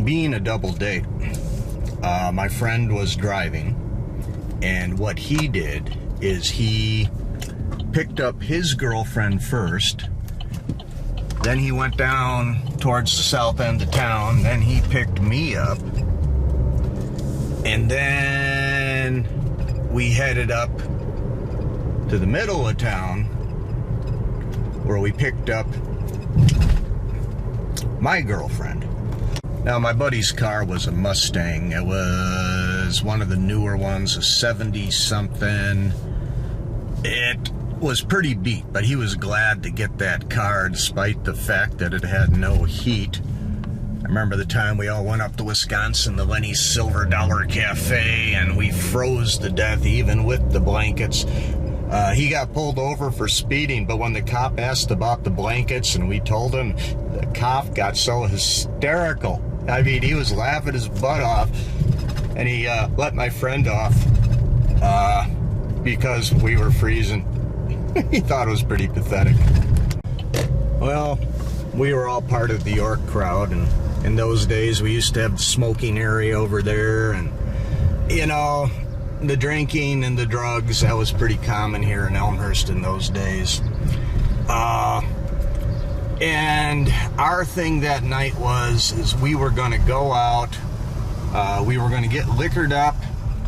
being a double date, my friend was driving, and what he did is he picked up his girlfriend first, then he went down towards the south end of town, then he picked me up, and then we headed up to the middle of town where we picked up my girlfriend. Now, my buddy's car was a Mustang. It was one of the newer ones, a 70-something. It was pretty beat, but he was glad to get that car despite the fact that it had no heat. I remember the time we all went up to Wisconsin, the Lenny's Silver Dollar Cafe, and we froze to death even with the blankets. He got pulled over for speeding, but when the cop asked about the blankets and we told him, the cop got so hysterical. I mean, he was laughing his butt off, and he let my friend off because we were freezing. He thought it was pretty pathetic. Well, we were all part of the York crowd, and in those days we used to have the smoking area over there, and you know, the drinking and the drugs, that was pretty common here in Elmhurst in those days. And our thing that night is we were going to go out, we were going to get liquored up,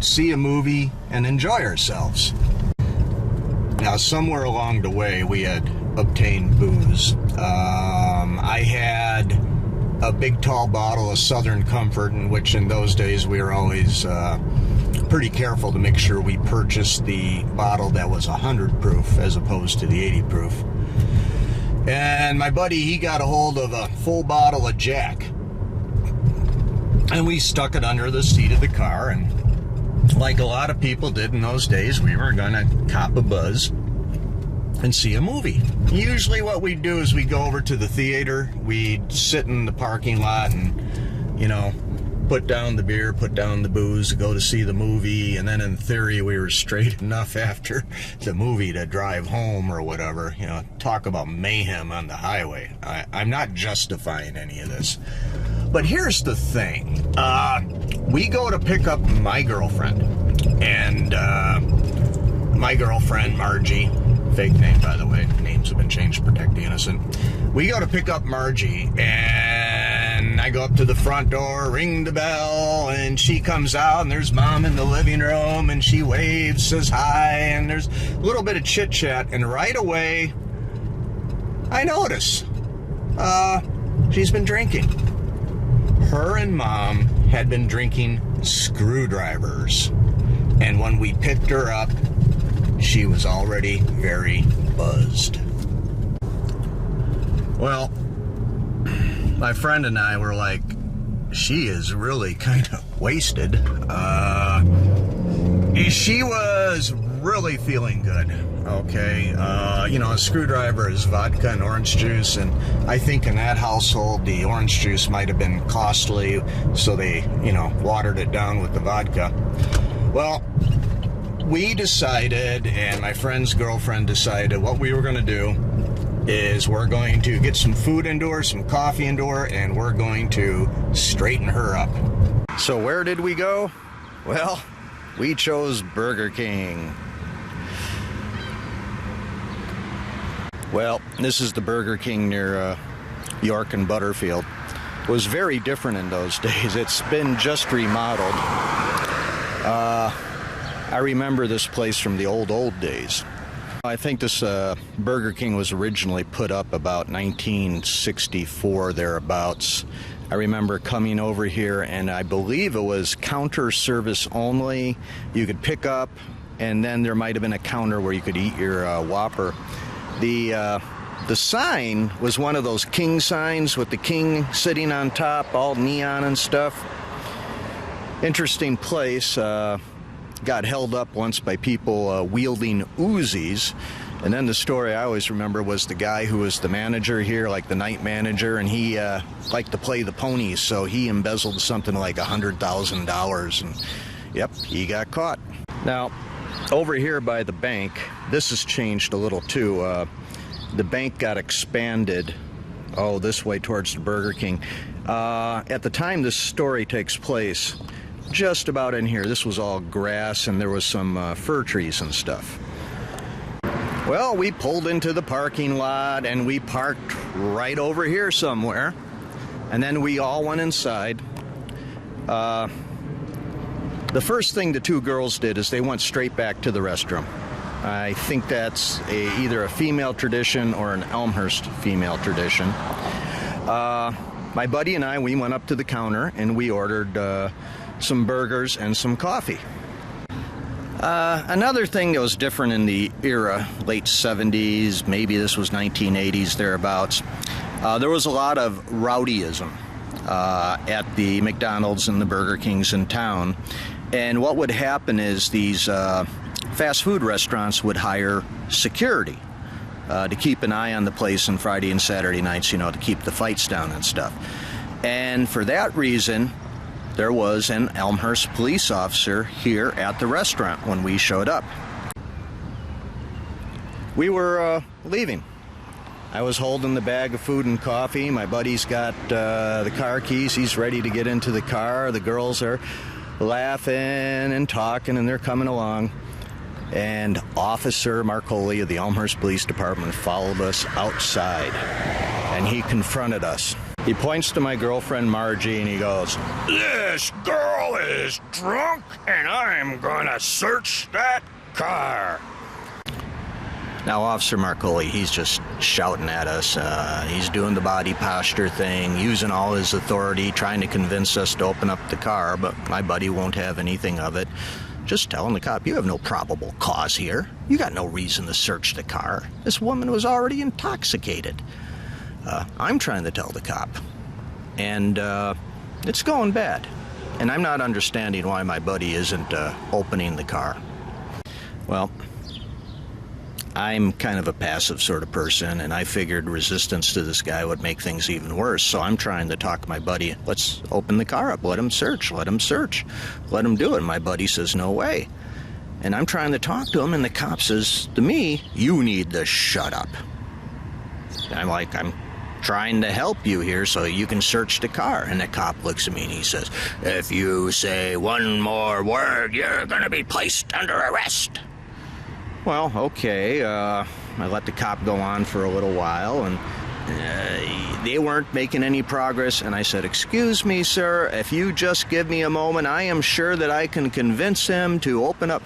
see a movie, and enjoy ourselves. Now, somewhere along the way, we had obtained booze. I had a big tall bottle of Southern Comfort, in which in those days we were always pretty careful to make sure we purchased the bottle that was 100 proof as opposed to the 80 proof. And my buddy, he got a hold of a full bottle of Jack, and we stuck it under the seat of the car, and like a lot of people did in those days, we were gonna cop a buzz and see a movie. Usually what we'd do is we'd go over to the theater, we'd sit in the parking lot and, you know, put down the beer, put down the booze, go to see the movie, and then in theory we were straight enough after the movie to drive home or whatever. You know, talk about mayhem on the highway. I'm not justifying any of this. But here's the thing. We go to pick up my girlfriend, and my girlfriend, Margie, fake name by the way, names have been changed to protect the innocent. We go to pick up Margie, and I go up to the front door, ring the bell, and she comes out, and there's Mom in the living room, and she waves, says hi, and there's a little bit of chit chat, and right away, I notice, she's been drinking. Her and Mom had been drinking screwdrivers, and when we picked her up, she was already very buzzed. Well, my friend and I were like, she is really kind of wasted. She was really feeling good, okay? You know, a screwdriver is vodka and orange juice, and I think in that household the orange juice might have been costly, so they, you know, watered it down with the vodka. Well, we decided, and my friend's girlfriend decided, what we were going to do is we're going to get some food into her, some coffee into her, and we're going to straighten her up. So where did we go? Well, we chose Burger King. Well, this is the Burger King near York and Butterfield. It was very different in those days. It's been just remodeled. I remember this place from the old days. I think this Burger King was originally put up about 1964, thereabouts. I remember coming over here, and I believe it was counter service only. You could pick up, and then there might have been a counter where you could eat your Whopper. The sign was one of those king signs with the king sitting on top, all neon and stuff. Interesting place. Got held up once by people wielding Uzis. And then the story I always remember was the guy who was the manager here, like the night manager, and he liked to play the ponies, so he embezzled something like $100,000, and yep, he got caught. Now, over here by the bank, this has changed a little too. The bank got expanded, this way towards the Burger King. At the time this story takes place, just about in here, this was all grass and there was some fir trees and stuff. Well, we pulled into the parking lot and we parked right over here somewhere. And then we all went inside. The first thing the two girls did is they went straight back to the restroom. I think that's either a female tradition or an Elmhurst female tradition. My buddy and I, we went up to the counter and we ordered some burgers and some coffee. Another thing that was different in the era, late 70s, maybe this was 1980s, thereabouts, there was a lot of rowdyism at the McDonald's and the Burger Kings in town. And what would happen is these fast food restaurants would hire security to keep an eye on the place on Friday and Saturday nights, you know, to keep the fights down and stuff. And for that reason, there was an Elmhurst police officer here at the restaurant when we showed up. We were leaving. I was holding the bag of food and coffee. My buddy's got the car keys. He's ready to get into the car. The girls are laughing and talking, and they're coming along. And Officer Marcoli of the Elmhurst Police Department followed us outside, and he confronted us. He points to my girlfriend Margie and he goes, "This girl is drunk and I'm gonna search that car." Now Officer Marcoli, he's just shouting at us. He's doing the body posture thing, using all his authority, trying to convince us to open up the car, but my buddy won't have anything of it. Just telling the cop, "You have no probable cause here. You got no reason to search the car. This woman was already intoxicated." I'm trying to tell the cop, and it's going bad. And I'm not understanding why my buddy isn't opening the car. Well, I'm kind of a passive sort of person, and I figured resistance to this guy would make things even worse. So I'm trying to talk my buddy, "Let's open the car up, let him search, let him search, let him do it." And my buddy says, "No way." And I'm trying to talk to him, and the cop says to me, "You need to shut up." I'm like, "I'm trying to help you here so you can search the car." And the cop looks at me and he says, "If you say one more word, you're going to be placed under arrest." Well, okay, I let the cop go on for a little while, and they weren't making any progress, and I said, "Excuse me, sir, if you just give me a moment, I am sure that I can convince him to open up."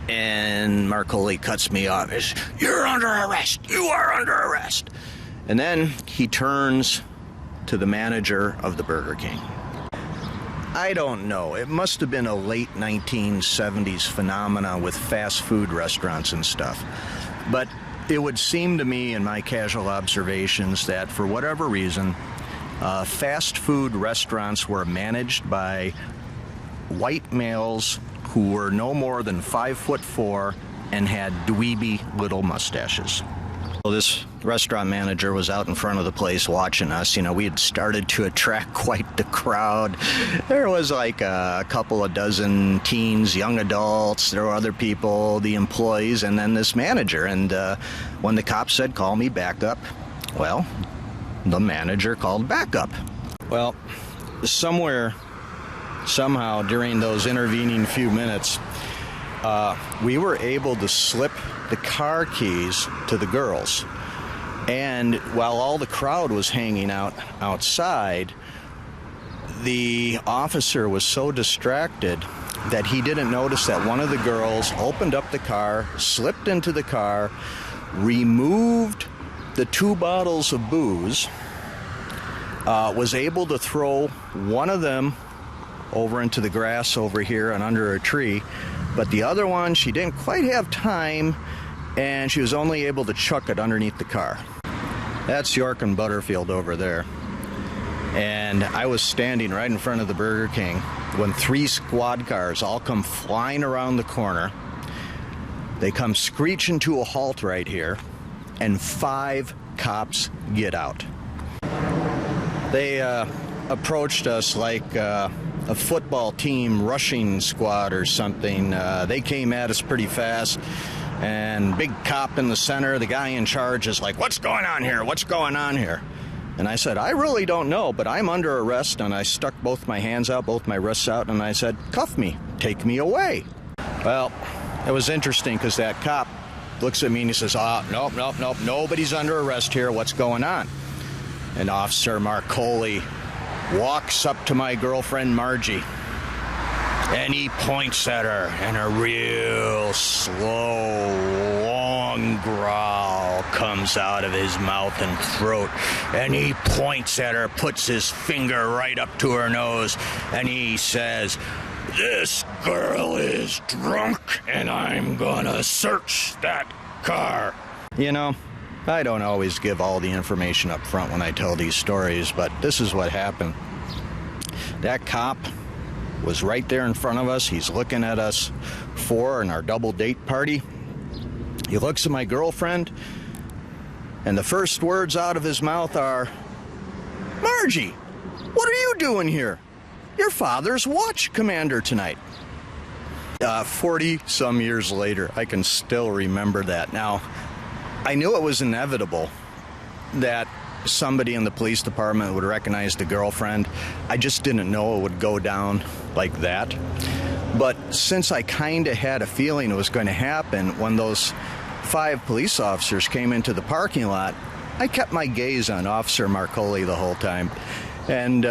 And Marcoli cuts me off. "You're under arrest. You are under arrest." And then he turns to the manager of the Burger King. I don't know. It must have been a late 1970s phenomenon with fast food restaurants and stuff. But it would seem to me in my casual observations that for whatever reason, fast food restaurants were managed by white males who were no more than 5'4" and had dweeby little mustaches. Well, this restaurant manager was out in front of the place watching us. You know, we had started to attract quite the crowd. There was like a couple of dozen teens, young adults. There were other people, the employees, and then this manager. And when the cop said, "Call me back up," well, the manager called back up. Well, somehow during those intervening few minutes, we were able to slip the car keys to the girls. And while all the crowd was hanging out outside, the officer was so distracted that he didn't notice that one of the girls opened up the car, slipped into the car, removed the 2 bottles of booze, was able to throw one of them over into the grass over here and under a tree, but the other one, she didn't quite have time, and she was only able to chuck it underneath the car. That's York and Butterfield over there. And I was standing right in front of the Burger King when 3 squad cars all come flying around the corner. They come screeching to a halt right here, and 5 cops get out. They approached us like a football team rushing squad or something. They came at us pretty fast, and big cop in the center, the guy in charge, is like, "What's going on here? What's going on here?" And I said, I really don't know, but I'm under arrest. And I stuck both my hands out, both my wrists out, and I said, cuff me, take me away. Well, it was interesting because that cop looks at me and he says, nope, nobody's under arrest here. What's going on? And Officer Marcoli walks up to my girlfriend, Margie, and he points at her, and a real slow, long growl comes out of his mouth and throat, and he points at her, puts his finger right up to her nose, and he says, this girl is drunk, and I'm gonna search that car. You know, I don't always give all the information up front when I tell these stories, but this is what happened. That cop was right there in front of us. He's looking at us in our double date party. He looks at my girlfriend, and the first words out of his mouth are, Margie, what are you doing here? Your father's watch commander tonight. 40 some years later, I can still remember that. Now, I knew it was inevitable that somebody in the police department would recognize the girlfriend. I just didn't know it would go down like that. But since I kind of had a feeling it was going to happen, when those 5 police officers came into the parking lot, I kept my gaze on Officer Marcoli the whole time. And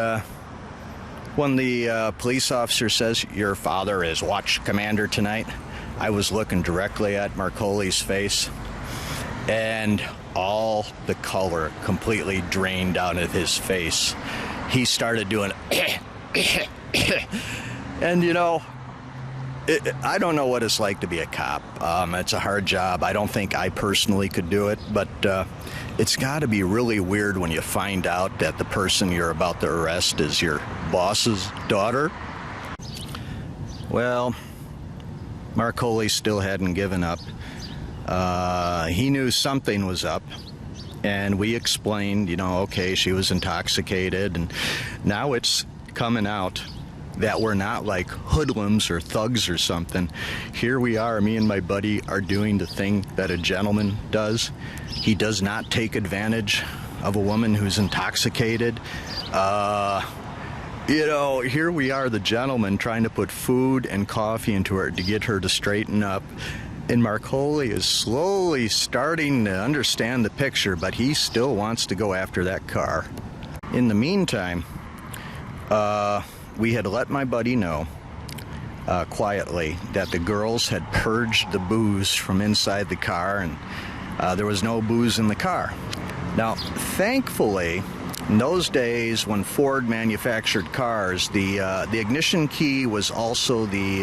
when the police officer says, your father is watch commander tonight, I was looking directly at Marcoli's face, and all the color completely drained out of his face. He started doing and you know, I don't know what it's like to be a cop. It's a hard job. I don't think I personally could do it, but it's got to be really weird when you find out that the person you're about to arrest is your boss's daughter. Well, Marcoli still hadn't given up. He knew something was up, and we explained, you know, okay, she was intoxicated, and now it's coming out that we're not like hoodlums or thugs or something. Here we are, me and my buddy are doing the thing that a gentleman does. He does not take advantage of a woman who's intoxicated. You know, here we are, the gentleman, trying to put food and coffee into her to get her to straighten up. And Marcoli is slowly starting to understand the picture, but he still wants to go after that car. In the meantime, we had let my buddy know quietly that the girls had purged the booze from inside the car, and there was no booze in the car. Now, thankfully, in those days when Ford manufactured cars, the ignition key was also the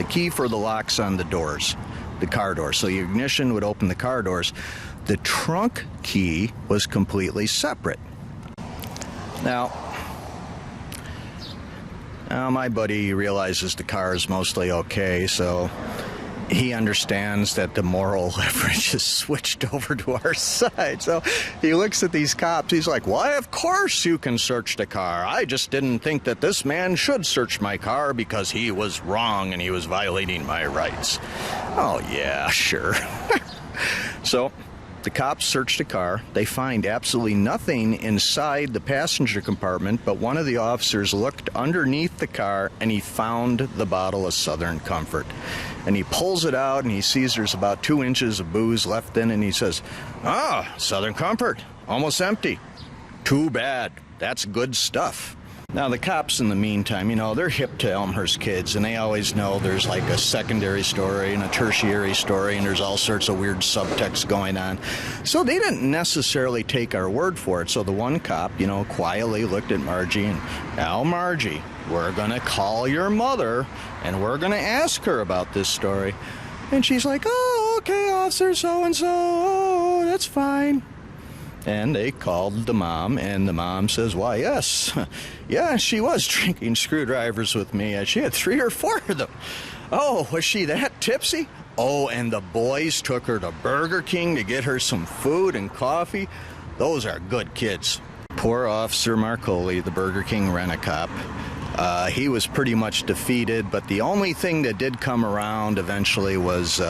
key for the locks on the doors, the car doors. So the ignition would open the car doors. The trunk key was completely separate. Now my buddy realizes the car is mostly okay, so he understands that the moral leverage is switched over to our side. So he looks at these cops. He's like, why, of course you can search the car. I just didn't think that this man should search my car because he was wrong and he was violating my rights. Oh, yeah, sure. So the cops search the car. They find absolutely nothing inside the passenger compartment, but one of the officers looked underneath the car and he found the bottle of Southern Comfort. And he pulls it out and he sees there's about 2 inches of booze left in, and he says, Southern Comfort, almost empty. Too bad. That's good stuff. Now, the cops, in the meantime, you know, they're hip to Elmhurst kids, and they always know there's like a secondary story and a tertiary story, and there's all sorts of weird subtext going on. So they didn't necessarily take our word for it. So the one cop, you know, quietly looked at Margie and, now, Margie, we're going to call your mother, and we're going to ask her about this story. And she's like, oh, okay, Officer so-and-so, oh, that's fine. And they called the mom, and the mom says, why, yes. Yeah, she was drinking screwdrivers with me. She had 3 or 4 of them. Oh, was she that tipsy? Oh, and the boys took her to Burger King to get her some food and coffee. Those are good kids. Poor Officer Marcoli, the Burger King rent-a-cop. He was pretty much defeated, but the only thing that did come around eventually was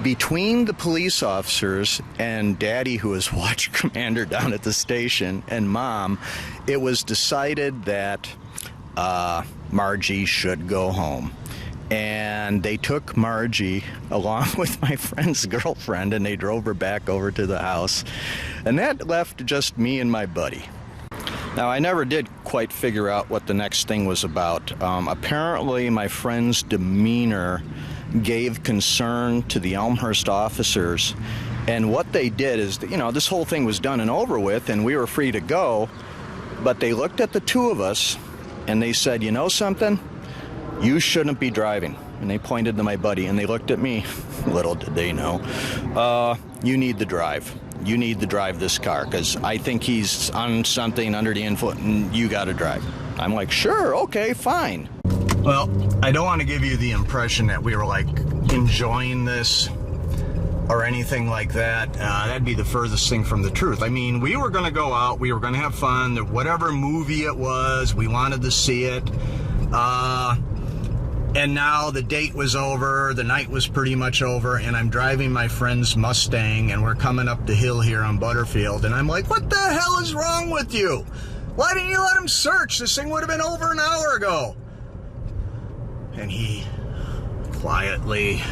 between the police officers and Daddy, who was watch commander down at the station, and Mom, it was decided that Margie should go home. And they took Margie along with my friend's girlfriend, and they drove her back over to the house. And that left just me and my buddy. Now, I never did quite figure out what the next thing was about. Apparently, my friend's demeanor gave concern to the Elmhurst officers. And what they did is, you know, this whole thing was done and over with, and we were free to go. But they looked at the two of us, and they said, you know something? You shouldn't be driving. And they pointed to my buddy, and they looked at me. Little did they know. You need to drive. You need to drive this car, because I think he's on something under the influence, and you got to drive. I'm like, sure, okay, fine. Well, I don't want to give you the impression that we were, like, enjoying this or anything like that. That'd be the furthest thing from the truth. I mean, we were going to go out. We were going to have fun. Whatever movie it was, we wanted to see it. And now the date was over, the night was pretty much over, and I'm driving my friend's Mustang, and we're coming up the hill here on Butterfield, and I'm like, what the hell is wrong with you? Why didn't you let him search? This thing would have been over an hour ago. And he quietly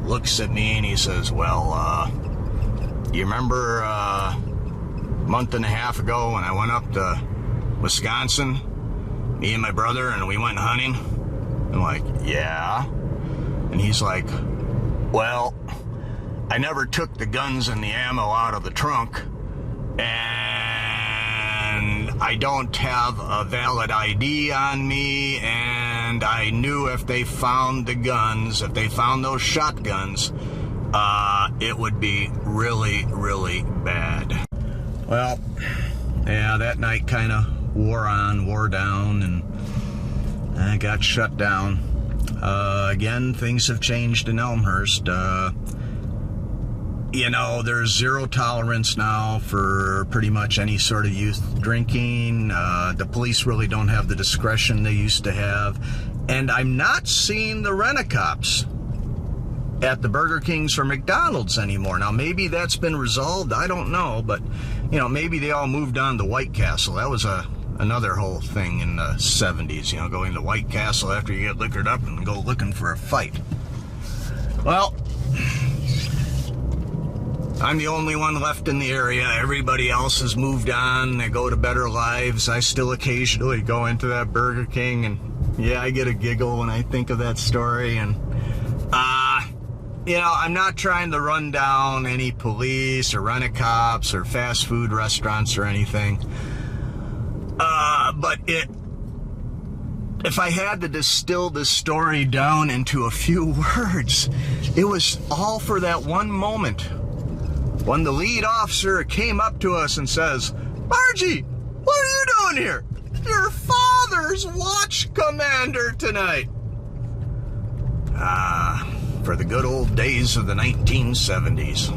looks at me and he says, well, you remember a month and a half ago when I went up to Wisconsin, me and my brother, and we went hunting? I'm like, yeah. And he's like, well, I never took the guns and the ammo out of the trunk, and I don't have a valid ID on me, and I knew if they found the guns, if they found those shotguns, it would be really, really bad. Well, yeah, that night kind of wore down, and I got shut down. Again, things have changed in Elmhurst. You know, there's zero tolerance now for pretty much any sort of youth drinking. The police really don't have the discretion they used to have. And I'm not seeing the rent-a-cops at the Burger Kings or McDonald's anymore. Now, maybe that's been resolved. I don't know. But, you know, maybe they all moved on to White Castle. That was another whole thing in the 70s, you know, going to White Castle after you get liquored up and go looking for a fight. Well, I'm the only one left in the area. Everybody else has moved on. They go to better lives. I still occasionally go into that Burger King, and yeah, I get a giggle when I think of that story. And, you know, I'm not trying to run down any police or rent-a-cops or fast food restaurants or anything. But if I had to distill this story down into a few words, it was all for that one moment when the lead officer came up to us and says, Margie, what are you doing here? Your father's watch commander tonight. For the good old days of the 1970s.